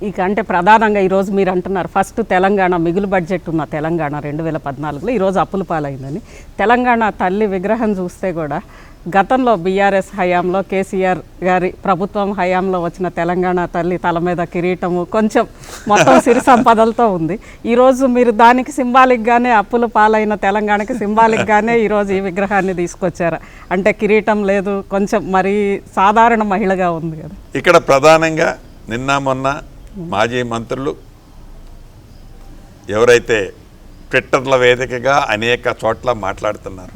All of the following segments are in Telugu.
ఇక అంటే ప్రధానంగా ఈరోజు మీరు అంటున్నారు ఫస్ట్ తెలంగాణ మిగులు బడ్జెట్ ఉన్న తెలంగాణ 2014లో ఈరోజు అప్పుల పాలైందని. తెలంగాణ తల్లి విగ్రహం చూస్తే కూడా గతంలో బీఆర్ఎస్ హయాంలో కేసీఆర్ గారి ప్రభుత్వం హయాంలో వచ్చిన తెలంగాణ తల్లి తల మీద కిరీటము కొంచెం మొత్తం సిరి సంపదలతో ఉంది. ఈరోజు మీరు దానికి సింబాలిక్గానే అప్పుల పాలైన తెలంగాణకి సింబాలిక్గానే ఈరోజు ఈ విగ్రహాన్ని తీసుకొచ్చారు. అంటే కిరీటం లేదు, కొంచెం మరీ సాధారణ మహిళగా ఉంది కదా. ఇక్కడ ప్రధానంగా నిన్న మొన్న మాజీ మంత్రులు ఎవరైతే ట్విట్టర్ల వేదికగా అనేక చోట్ల మాట్లాడుతున్నారు,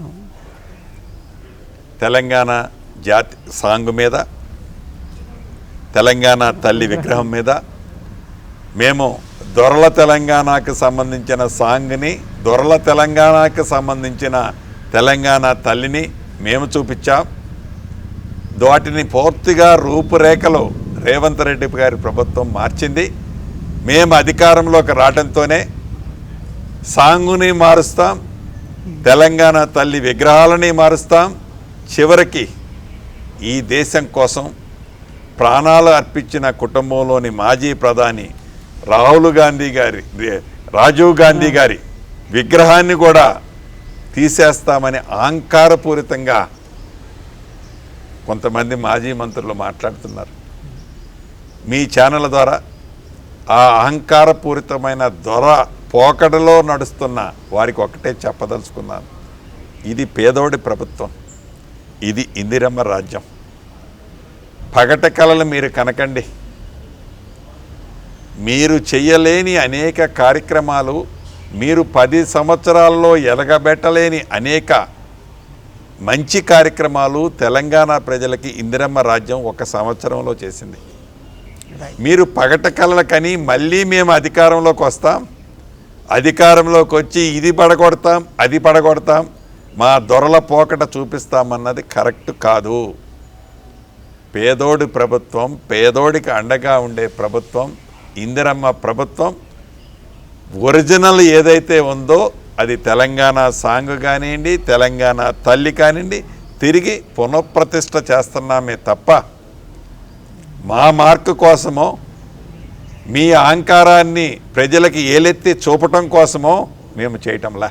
తెలంగాణ జాతి సాంగ్ మీద, తెలంగాణ తల్లి విగ్రహం మీద మేము దొరల తెలంగాణకు సంబంధించిన సాంగ్ని, దొరల తెలంగాణకు సంబంధించిన తెలంగాణ తల్లిని మేము చూపించాం. వాటిని పూర్తిగా రూపురేఖలు రేవంత్ రెడ్డి గారి ప్రభుత్వం మార్చింది. మేము అధికారంలోకి రావడంతోనే సాంగుని మారుస్తాం, తెలంగాణ తల్లి విగ్రహాలని మారుస్తాం. చివరికి ఈ దేశం కోసం ప్రాణాలు అర్పించిన కుటుంబంలోని మాజీ ప్రధాని రాజీవ్ గాంధీ గారి విగ్రహాన్ని కూడా తీసేస్తామని అహంకారపూరితంగా కొంతమంది మాజీ మంత్రులు మాట్లాడుతున్నారు. మీ ఛానల్ ద్వారా ఆ అహంకారపూరితమైన దొర పోకడలో నడుస్తున్న వారికి ఒకటే చెప్పదలుచుకున్నాను, ఇది పేదోడి ప్రభుత్వం, ఇది ఇందిరమ్మ రాజ్యం. పగట కళలు మీరు కనకండి. మీరు చెయ్యలేని అనేక కార్యక్రమాలు, మీరు 10 సంవత్సరాల్లో ఎలగబెట్టలేని అనేక మంచి కార్యక్రమాలు తెలంగాణ ప్రజలకి ఇందిరమ్మ రాజ్యం 1 సంవత్సరంలో చేసింది. మీరు పగట కళలకని మళ్ళీ మేము అధికారంలోకి వస్తాం, అధికారంలోకి వచ్చి ఇది పడగొడతాం, అది పడగొడతాం, మా దొరల పోకట చూపిస్తామన్నది కరెక్ట్ కాదు. పేదోడి ప్రభుత్వం, పేదోడికి అండగా ఉండే ప్రభుత్వం ఇందిరమ్మ ప్రభుత్వం. ఒరిజినల్ ఏదైతే ఉందో అది తెలంగాణ సాంగ్ కానివ్వండి, తెలంగాణ తల్లి కానివ్వండి, తిరిగి పునఃప్రతిష్ఠ చేస్తున్నామే తప్ప మా మార్కు కోసమో, మీ అహంకారాన్ని ప్రజలకి ఏలెత్తి చూపటం కోసమో మేము చేయటంలా.